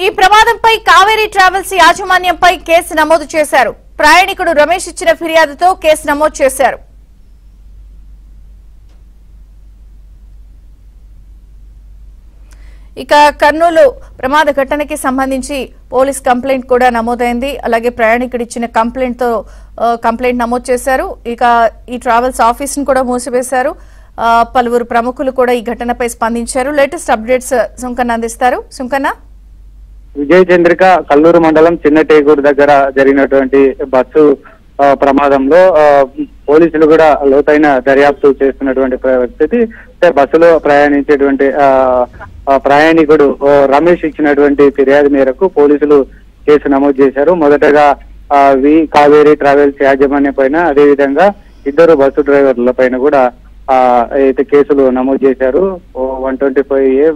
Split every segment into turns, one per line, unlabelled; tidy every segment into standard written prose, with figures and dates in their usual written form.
ఈ ప్రమాదంపై కావేరీ ట్రావెల్స్ యాజమాన్యంపై కేసు నమోదు చేశారు. ప్రయాణికుడు రమేష్ ఇచ్చిన ఫిర్యాదుతో కేసు నమోదు చేశారు. ఇక కర్నూలు ప్రమాద ఘటనకి సంబంధించి పోలీస్ కంప్లైంట్ కూడా నమోదైంది. అలాగే ప్రయాణికుడు ఇచ్చిన కంప్లైంట్ నమోదు చేశారు. ఇక ఈ ట్రావెల్స్ ఆఫీస్ ను కూడా మూసివేశారు. పలువురు ప్రముఖులు కూడా ఈ ఘటనపై స్పందించారు. లేటెస్ట్ అప్డేట్స్ సుంకన్న అందిస్తారు. సుంకన్న,
విజయ చంద్రిక కల్లూరు మండలం చిన్న టేగూరు దగ్గర జరిగినటువంటి బస్సు ప్రమాదంలో పోలీసులు కూడా లోతైన దర్యాప్తు చేస్తున్నటువంటి పరిస్థితి. బస్సులో ప్రయాణించేటువంటి ప్రయాణికుడు రమేష్ ఇచ్చినటువంటి ఫిర్యాదు మేరకు పోలీసులు కేసు నమోదు చేశారు. మొదటగా కావేరీ ట్రావెల్స్ యాజమాన్యం పైన, అదేవిధంగా ఇద్దరు బస్సు డ్రైవర్ల పైన కూడా అయితే కేసులు నమోదు చేశారు. 125A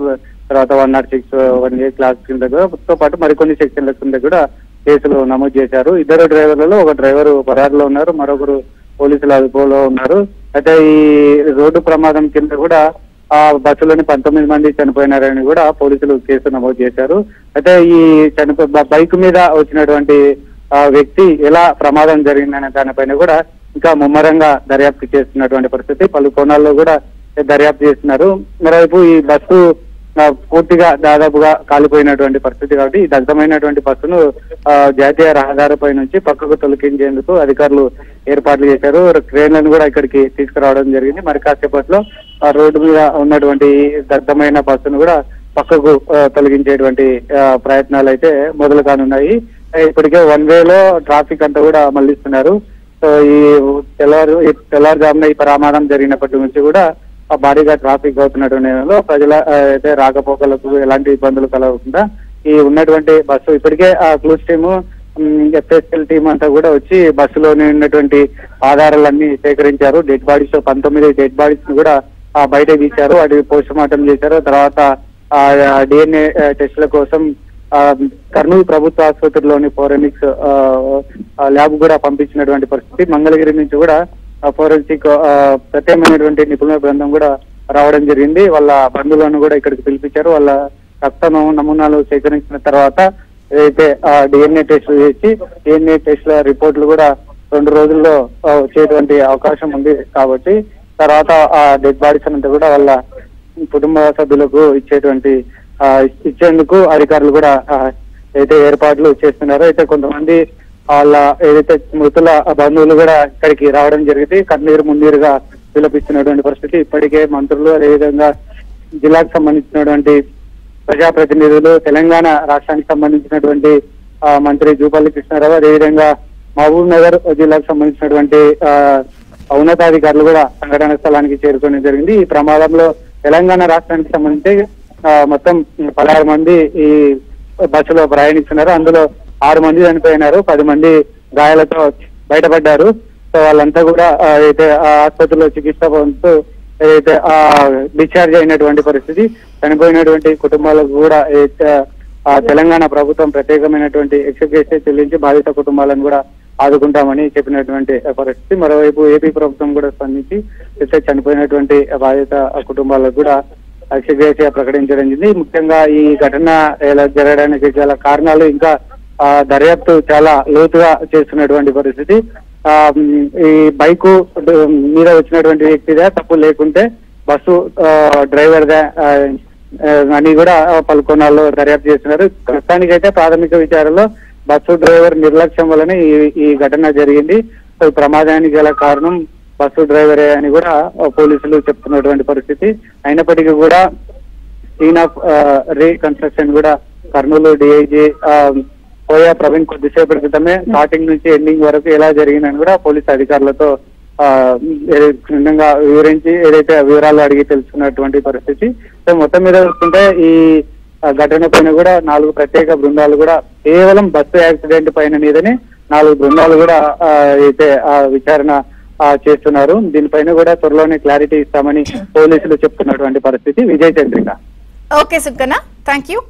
తర్వాత 106 క్లాస్ కిందతో పాటు మరికొన్ని సెక్షన్ల కింద కూడా కేసులు నమోదు చేశారు. ఇద్దరు డ్రైవర్లలో ఒక డ్రైవర్ పరారులో ఉన్నారు, మరొకరు పోలీసుల అదుపులో ఉన్నారు. అయితే ఈ రోడ్డు ప్రమాదం కింద కూడా ఆ బస్సులోని 19 మంది చనిపోయినారని కూడా పోలీసులు కేసు నమోదు చేశారు. అయితే ఈ బైక్ మీద వచ్చినటువంటి వ్యక్తి ఎలా ప్రమాదం జరిగిందనే దానిపైన కూడా ఇంకా ముమ్మరంగా దర్యాప్తు చేస్తున్నటువంటి పరిస్థితి. పలు కోణాల్లో కూడా దర్యాప్తు చేస్తున్నారు. మరోవైపు ఈ బస్సు పూర్తిగా దాదాపుగా కాలిపోయినటువంటి పరిస్థితి కాబట్టి ఈ దగ్ధమైనటువంటి బస్సును జాతీయ రహదారిపై నుంచి పక్కకు తొలగించేందుకు అధికారులు ఏర్పాట్లు చేశారు. క్రేన్లను కూడా ఇక్కడికి తీసుకురావడం జరిగింది. మరి కాసేపట్లో రోడ్డు మీద ఉన్నటువంటి దగ్ధమైన బస్సును కూడా పక్కకు తొలగించేటువంటి ప్రయత్నాలు అయితే మొదలు కానున్నాయి. ఇప్పటికే 1 వేలో ట్రాఫిక్ అంతా కూడా మళ్లిస్తున్నారు. సో ఈ తెల్లారుజామున ఈ ప్రమాదం జరిగినప్పటి నుంచి కూడా భారీగా ట్రాఫిక్ అవుతున్నటువంటి నేలలో ప్రజల అయితే రాకపోకలకు ఎలాంటి ఇబ్బందులు కలగకుండా ఈ ఉన్నటువంటి బస్సు ఇప్పటికే ఆ క్లూస్ టీము, ఎఫ్ఎస్ఎల్ టీం అంతా కూడా వచ్చి బస్సులోని ఉన్నటువంటి ఆధారాలన్నీ సేకరించారు. డెడ్ బాడీస్ 19 డెడ్ బాడీస్ ను కూడా బయట తీశారు. వాటి పోస్ట్ మార్టం చేశారు. తర్వాత DNA టెస్టుల కోసం కర్నూలు ప్రభుత్వ ఆసుపత్రిలోని ఫోరెన్సిక్ ల్యాబ్ కూడా పంపించినటువంటి పరిస్థితి. మంగళగిరి నుంచి కూడా ఫోరెన్సిక్ ప్రత్యేకమైనటువంటి నిపుణుల బృందం కూడా రావడం జరిగింది. వాళ్ళ బంధువులను కూడా ఇక్కడికి పిలిపించారు. వాళ్ళ రక్త నమూనాలు సేకరించిన తర్వాత ఏదైతే DNA టెస్టులు చేసి DNA టెస్టుల రిపోర్టులు కూడా 2 రోజుల్లో వచ్చేటువంటి అవకాశం ఉంది. కాబట్టి తర్వాత ఆ డెడ్ బాడీస్ అంతా కూడా వాళ్ళ కుటుంబ సభ్యులకు ఇచ్చేందుకు అధికారులు కూడా అయితే ఏర్పాట్లు చేస్తున్నారు. అయితే కొంతమంది వాళ్ళ ఏదైతే మృతుల బంధువులు కూడా ఇక్కడికి రావడం జరిగింది. కన్నీరు మున్నీరుగా విలపిస్తున్నటువంటి పరిస్థితి. ఇప్పటికే మంత్రులు, అదేవిధంగా జిల్లాకు సంబంధించినటువంటి ప్రజాప్రతినిధులు, తెలంగాణ రాష్ట్రానికి సంబంధించినటువంటి మంత్రి జూపల్లి కృష్ణారావు, అదేవిధంగా మహబూబ్ నగర్ జిల్లాకు సంబంధించినటువంటి ఉన్నతాధికారులు కూడా సంఘటన స్థలానికి చేరుకోవడం జరిగింది. ఈ ప్రమాదంలో తెలంగాణ రాష్ట్రానికి సంబంధించి మొత్తం 16 మంది ఈ బస్సులో ప్రయాణిస్తున్నారు. అందులో 6 మంది చనిపోయినారు, 10 మంది గాయాలతో బయటపడ్డారు. సో వాళ్ళంతా కూడా అయితే ఆసుపత్రిలో చికిత్స పొందుతూ ఏదైతే డిశ్చార్జ్ అయినటువంటి పరిస్థితి. చనిపోయినటువంటి కుటుంబాలకు కూడా తెలంగాణ ప్రభుత్వం ప్రత్యేకమైనటువంటి ఎక్స్గ్రేషియా చెల్లించి బాధిత కుటుంబాలను కూడా ఆదుకుంటామని చెప్పినటువంటి పరిస్థితి. మరోవైపు ఏపీ ప్రభుత్వం కూడా స్పందించి చనిపోయినటువంటి బాధిత కుటుంబాలకు కూడా ఎక్స్గ్రేషియా ప్రకటించడం జరిగింది. ముఖ్యంగా ఈ ఘటన ఎలా జరగడానికి చాలా కారణాలు ఇంకా దర్యాప్తు చాలా లోతుగా చేస్తున్నటువంటి పరిస్థితి. ఈ బైకు మీద వచ్చినటువంటి వ్యక్తిదే తప్పు లేకుంటే బస్సు డ్రైవర్దే అని కూడా పలు కోణాల్లో దర్యాప్తు చేస్తున్నారు. ప్రస్తుతానికైతే ప్రాథమిక విచారణలో బస్సు డ్రైవర్ నిర్లక్ష్యం వలన ఈ ఘటన జరిగింది. ఈ ప్రమాదానికి గల కారణం బస్సు డ్రైవరే అని కూడా పోలీసులు చెప్తున్నటువంటి పరిస్థితి. అయినప్పటికీ కూడా సీన్ ఆఫ్ రీకన్స్ట్రక్షన్ కూడా కర్నూలు డిఐజీ పోయా ప్రవీణ్ కొద్దిసేపటి క్రితమే స్టార్టింగ్ నుంచి ఎండింగ్ వరకు ఎలా జరిగిందని కూడా పోలీసు అధికారులతో క్షుణ్ణంగా వివరించి ఏదైతే వివరాలు అడిగి తెలుసుకున్నటువంటి పరిస్థితి. సో మొత్తం మీద చూస్తుంటే ఈ ఘటన పైన కూడా 4 ప్రత్యేక బృందాలు కూడా కేవలం బస్సు యాక్సిడెంట్ పైన మీదనే 4 బృందాలు కూడా అయితే విచారణ చేస్తున్నారు. దీనిపైన కూడా త్వరలోనే క్లారిటీ ఇస్తామని పోలీసులు చెప్తున్నటువంటి పరిస్థితి. Vijaya Chandrika.
Okay Sukkanna, thank you.